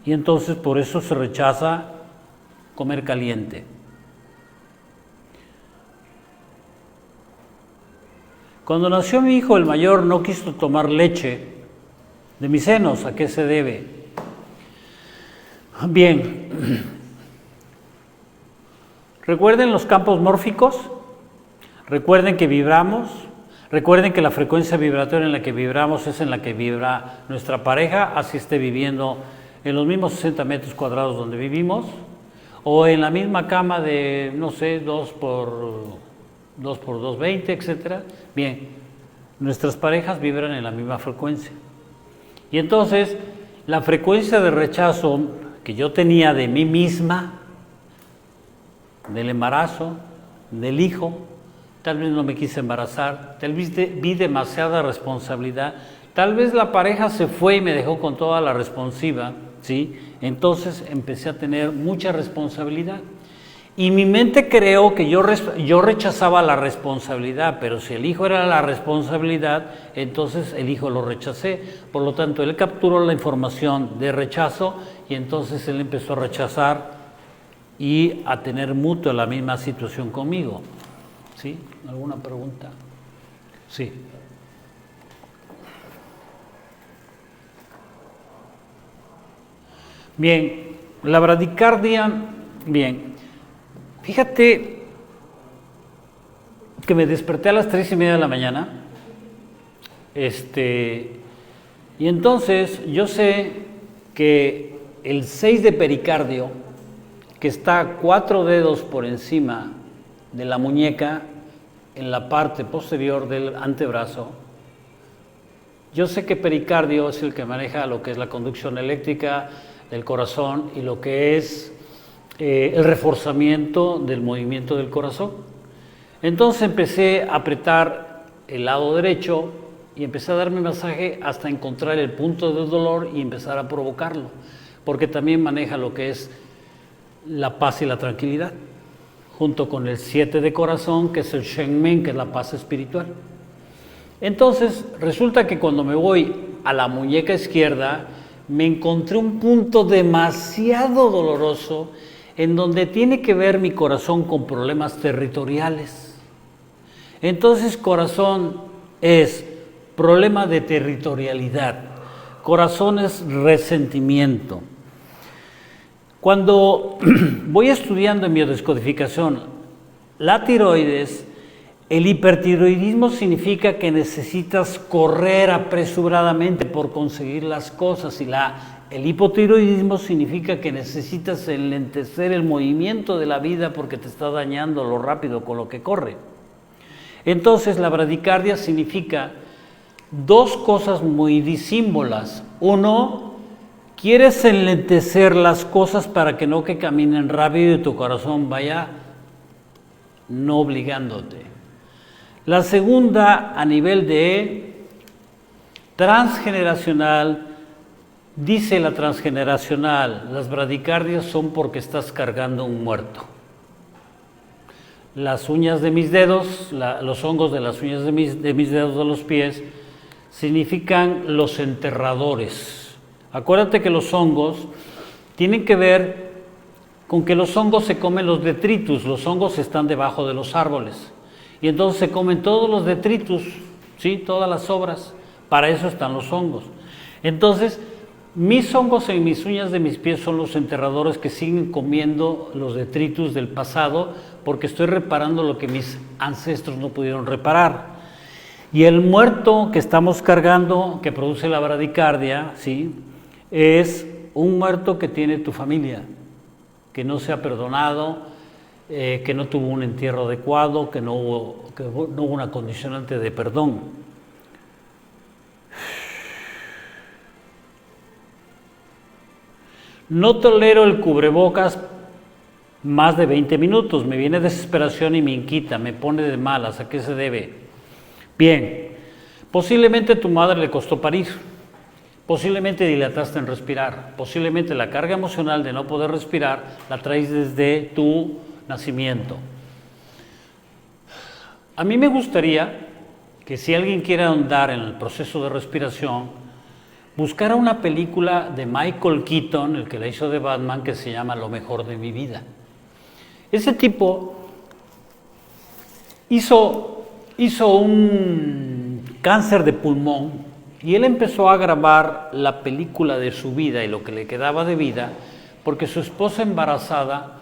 Y entonces, por eso se rechaza comer caliente. Cuando nació mi hijo, el mayor, no quiso tomar leche de mis senos. ¿A qué se debe? Bien, recuerden los campos mórficos, recuerden que vibramos, recuerden que la frecuencia vibratoria en la que vibramos es en la que vibra nuestra pareja, así esté viviendo en los mismos 60 metros cuadrados donde vivimos, o en la misma cama de, no sé, 2 por 220, etcétera. Bien, nuestras parejas vibran en la misma frecuencia. Y entonces, la frecuencia de rechazo que yo tenía de mí misma, del embarazo, del hijo, tal vez no me quise embarazar, tal vez vi demasiada responsabilidad, tal vez la pareja se fue y me dejó con toda la responsiva, ¿sí? Entonces empecé a tener mucha responsabilidad. Y mi mente creó que yo rechazaba la responsabilidad, pero si el hijo era la responsabilidad, entonces el hijo lo rechacé. Por lo tanto, él capturó la información de rechazo y entonces él empezó a rechazar y a tener mutuo la misma situación conmigo. ¿Sí? ¿Alguna pregunta? Sí. Bien, la bradicardia, bien. Fíjate que me desperté a las 3:30 de la mañana. Y entonces yo sé que el 6 de pericardio, que está 4 dedos por encima de la muñeca, en la parte posterior del antebrazo, yo sé que pericardio es el que maneja lo que es la conducción eléctrica del corazón y lo que es el reforzamiento del movimiento del corazón. Entonces empecé a apretar el lado derecho y empecé a darme masaje hasta encontrar el punto de dolor y empezar a provocarlo, porque también maneja lo que es la paz y la tranquilidad, junto con el 7 de corazón, que es el Shenmen, que es la paz espiritual. Entonces, resulta que cuando me voy a la muñeca izquierda, me encontré un punto demasiado doloroso en donde tiene que ver mi corazón con problemas territoriales. Entonces, corazón es problema de territorialidad, corazón es resentimiento. Cuando voy estudiando en biodescodificación la tiroides, el hipertiroidismo significa que necesitas correr apresuradamente por conseguir las cosas, y el hipotiroidismo significa que necesitas enlentecer el movimiento de la vida porque te está dañando lo rápido con lo que corre. Entonces la bradicardia significa dos cosas muy disímbolas. Uno, quieres enlentecer las cosas para que no que caminen rápido y tu corazón vaya no obligándote. La segunda, a nivel de transgeneracional, dice la transgeneracional, las bradicardias son porque estás cargando un muerto. Las uñas de mis dedos, los hongos de las uñas de mis dedos de los pies, significan los enterradores. Acuérdate que los hongos tienen que ver con que los hongos se comen los detritus, los hongos están debajo de los árboles. Y entonces se comen todos los detritus, ¿sí? Todas las sobras, para eso están los hongos. Entonces, mis hongos en mis uñas de mis pies son los enterradores que siguen comiendo los detritus del pasado, porque estoy reparando lo que mis ancestros no pudieron reparar. Y el muerto que estamos cargando, que produce la bradicardia, ¿sí? Es un muerto que tiene tu familia, que no se ha perdonado, que no tuvo un entierro adecuado, que no hubo una condicionante de perdón. No tolero el cubrebocas más de 20 minutos, me viene desesperación y me inquieta, me pone de malas. ¿A qué se debe? Bien, posiblemente a tu madre le costó parir, posiblemente dilataste en respirar, posiblemente la carga emocional de no poder respirar la traes desde tu nacimiento. A mí me gustaría que si alguien quiere ahondar en el proceso de respiración, buscara una película de Michael Keaton, el que la hizo de Batman, que se llama Lo mejor de mi vida. Ese tipo hizo un cáncer de pulmón y él empezó a grabar la película de su vida y lo que le quedaba de vida, porque su esposa embarazada,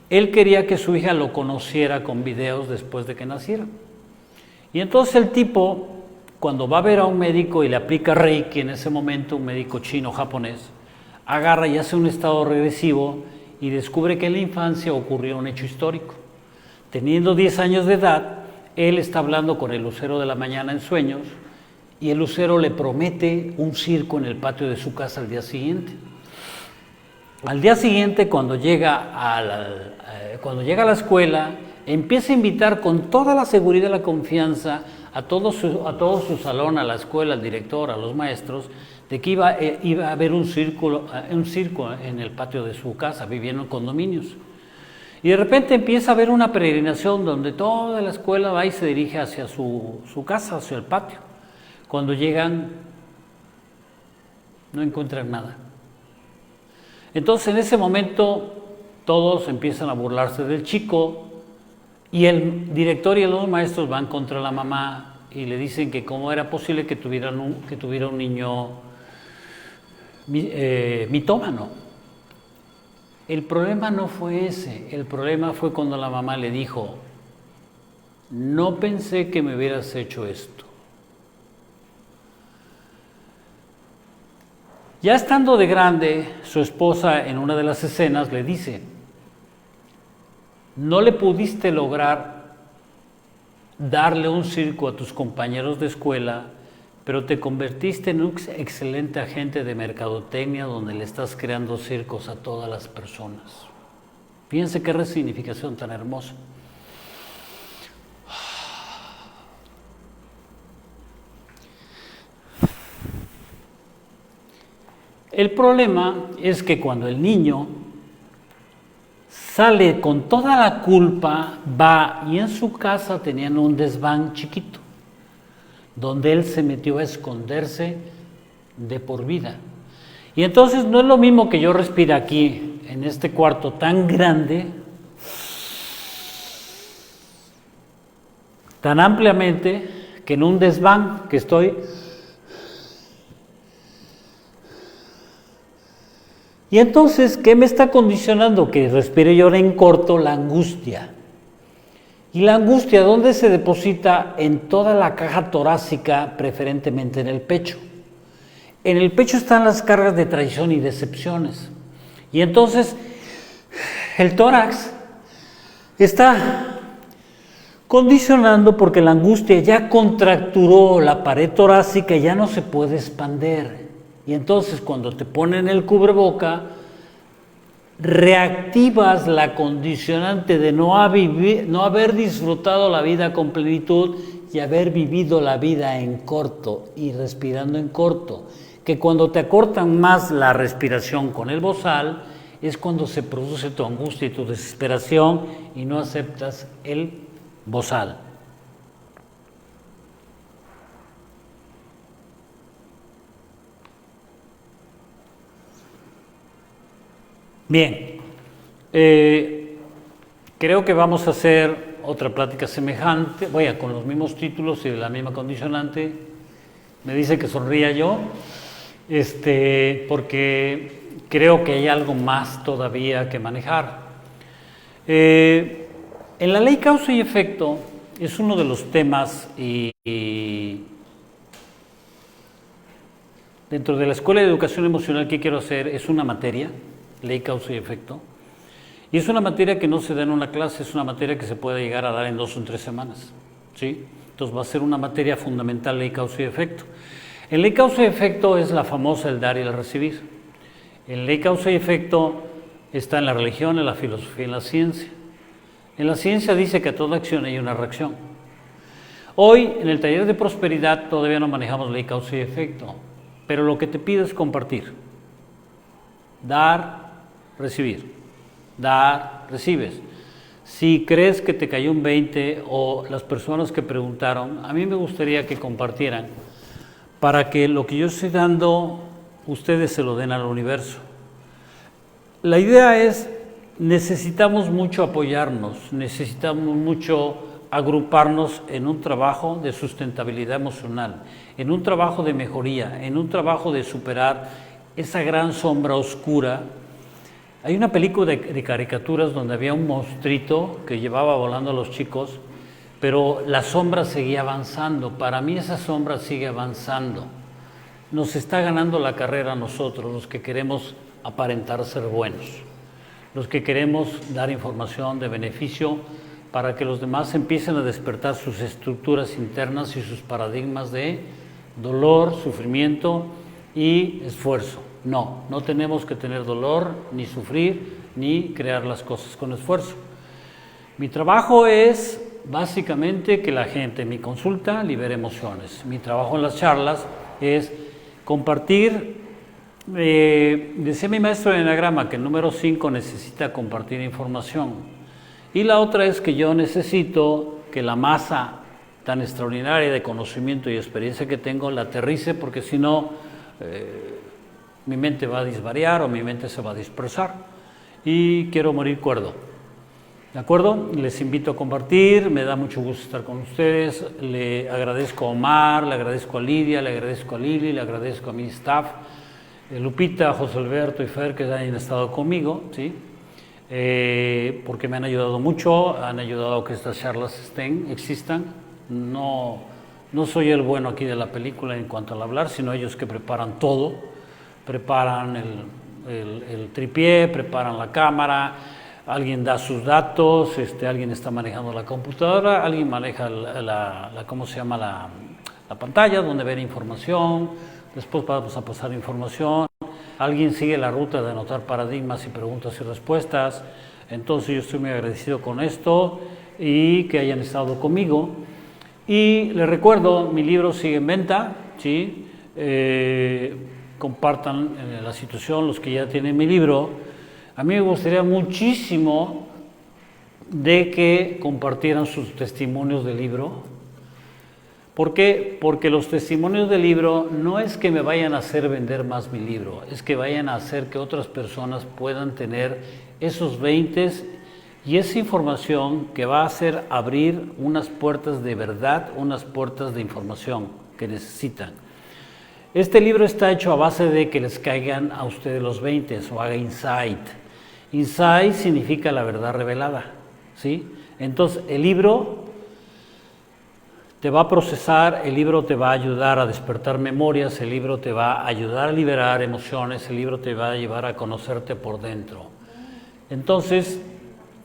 él quería que su hija lo conociera con videos después de que naciera. Y entonces el tipo, cuando va a ver a un médico y le aplica Reiki, en ese momento un médico chino-japonés, agarra y hace un estado regresivo y descubre que en la infancia ocurrió un hecho histórico. Teniendo 10 años de edad, él está hablando con el lucero de la mañana en sueños y el lucero le promete un circo en el patio de su casa al día siguiente. Al día siguiente, cuando llega a la escuela, empieza a invitar con toda la seguridad y la confianza a todo su salón, a la escuela, al director, a los maestros, de que iba a haber un circo en el patio de su casa, viviendo en condominios. Y de repente empieza a haber una peregrinación donde toda la escuela va y se dirige hacia su casa, hacia el patio. Cuando llegan, no encuentran nada. Entonces en ese momento todos empiezan a burlarse del chico y el director y los maestros van contra la mamá y le dicen que cómo era posible que tuviera un niño mitómano. El problema no fue ese, el problema fue cuando la mamá le dijo, no pensé que me hubieras hecho esto. Ya estando de grande, su esposa en una de las escenas le dice, no le pudiste lograr darle un circo a tus compañeros de escuela, pero te convertiste en un excelente agente de mercadotecnia donde le estás creando circos a todas las personas. Fíjense qué resignificación tan hermosa. El problema es que cuando el niño sale con toda la culpa, va y en su casa tenían un desván chiquito, donde él se metió a esconderse de por vida. Y entonces no es lo mismo que yo respire aquí, en este cuarto tan grande, tan ampliamente, que en un desván que estoy. Y entonces, ¿qué me está condicionando? Que respire yo en corto, la angustia. Y la angustia, ¿dónde se deposita? En toda la caja torácica, preferentemente en el pecho. En el pecho están las cargas de traición y decepciones. Y entonces, el tórax está condicionando porque la angustia ya contracturó la pared torácica y ya no se puede expander. Y entonces, cuando te ponen el cubreboca, reactivas la condicionante de no haber disfrutado la vida con plenitud y haber vivido la vida en corto y respirando en corto. Que cuando te acortan más la respiración con el bozal, es cuando se produce tu angustia y tu desesperación y no aceptas el bozal. Bien, creo que vamos a hacer otra plática semejante, con los mismos títulos y de la misma condicionante. Me dice que sonría yo, porque creo que hay algo más todavía que manejar. En la ley causa y efecto es uno de los temas y dentro de la Escuela de Educación Emocional que quiero hacer es una materia, ley causa y efecto, y es una materia que no se da en una clase, es una materia que se puede llegar a dar en 2 o 3 semanas, ¿sí? Entonces va a ser una materia fundamental, ley causa y efecto. En ley causa y efecto es la famosa el dar y el recibir. En ley causa y efecto está en la religión, en la filosofía y en la ciencia. En la ciencia dice que a toda acción hay una reacción. Hoy en el taller de prosperidad todavía no manejamos ley causa y efecto, pero lo que te pido es compartir. Dar, recibir. Dar, recibes. Si crees que te cayó un 20 o las personas que preguntaron, a mí me gustaría que compartieran para que lo que yo estoy dando, ustedes se lo den al universo. La idea es, necesitamos mucho apoyarnos, necesitamos mucho agruparnos en un trabajo de sustentabilidad emocional, en un trabajo de mejoría, en un trabajo de superar esa gran sombra oscura. Hay una película de caricaturas donde había un monstruito que llevaba volando a los chicos, pero la sombra seguía avanzando. Para mí esa sombra sigue avanzando. Nos está ganando la carrera a nosotros, los que queremos aparentar ser buenos, los que queremos dar información de beneficio para que los demás empiecen a despertar sus estructuras internas y sus paradigmas de dolor, sufrimiento y esfuerzo. No, no tenemos que tener dolor, ni sufrir, ni crear las cosas con esfuerzo. Mi trabajo es básicamente que la gente en mi consulta libere emociones. Mi trabajo en las charlas es compartir. Decía mi maestro de Enagrama que el número 5 necesita compartir información. Y la otra es que yo necesito que la masa tan extraordinaria de conocimiento y experiencia que tengo la aterrice, porque si no, mi mente va a disvariar o mi mente se va a dispersar. Y quiero morir cuerdo. ¿De acuerdo? Les invito a compartir, me da mucho gusto estar con ustedes. Le agradezco a Omar, le agradezco a Lidia, le agradezco a Lili, le agradezco a mi staff, Lupita, José Alberto y Fer, que hayan estado conmigo, ¿sí? porque me han ayudado mucho, han ayudado a que estas charlas existan. No soy el bueno aquí de la película en cuanto al hablar, sino ellos que preparan todo, preparan el tripié, preparan la cámara, alguien da sus datos, alguien está manejando la computadora, alguien maneja ¿cómo se llama? La pantalla donde ver información, después vamos a pasar información, alguien sigue la ruta de anotar paradigmas y preguntas y respuestas. Entonces yo estoy muy agradecido con esto y que hayan estado conmigo. Y les recuerdo, mi libro sigue en venta, ¿sí? Compartan la situación los que ya tienen mi libro. A mí me gustaría muchísimo de que compartieran sus testimonios del libro. ¿Por qué? Porque los testimonios del libro no es que me vayan a hacer vender más mi libro, es que vayan a hacer que otras personas puedan tener esos 20 y esa información que va a hacer abrir unas puertas de verdad, unas puertas de información que necesitan. Este libro está hecho a base de que les caigan a ustedes los 20 o haga insight. Insight significa la verdad revelada, ¿sí? Entonces el libro te va a procesar, el libro te va a ayudar a despertar memorias, el libro te va a ayudar a liberar emociones, el libro te va a llevar a conocerte por dentro. Entonces,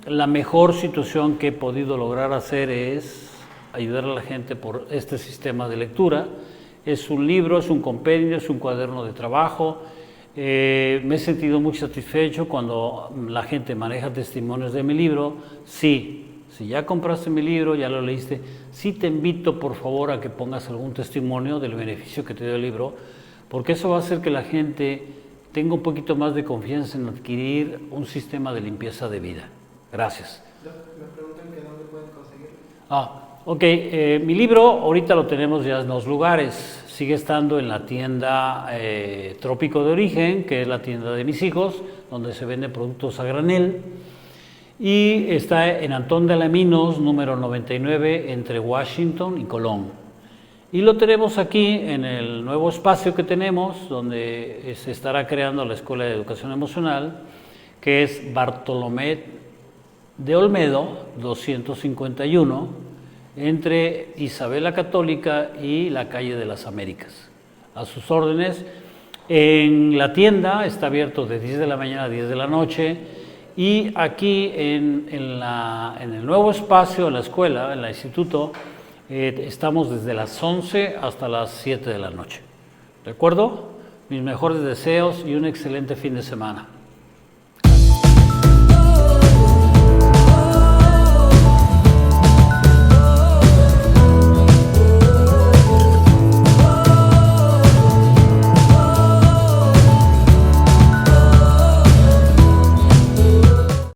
la mejor situación que he podido lograr hacer es ayudar a la gente por este sistema de lectura. Es un libro, es un compendio, es un cuaderno de trabajo. Me he sentido muy satisfecho cuando la gente maneja testimonios de mi libro. Sí, si ya compraste mi libro, ya lo leíste, sí te invito por favor a que pongas algún testimonio del beneficio que te dio el libro, porque eso va a hacer que la gente tenga un poquito más de confianza en adquirir un sistema de limpieza de vida. Gracias. Me preguntan que dónde pueden conseguirlo. Ok, mi libro ahorita lo tenemos ya en 2 lugares. Sigue estando en la tienda Trópico de Origen, que es la tienda de mis hijos, donde se venden productos a granel. Y está en Antón de Alaminos, número 99, entre Washington y Colón. Y lo tenemos aquí en el nuevo espacio que tenemos, donde se estará creando la Escuela de Educación Emocional, que es Bartolomé de Olmedo, 251, entre Isabel la Católica y la calle de las Américas. A sus órdenes. En la tienda está abierto de 10 de la mañana a 10 de la noche. Y aquí en el nuevo espacio, en la escuela, en el instituto, estamos desde las 11 hasta las 7 de la noche. ¿De acuerdo? Mis mejores deseos y un excelente fin de semana.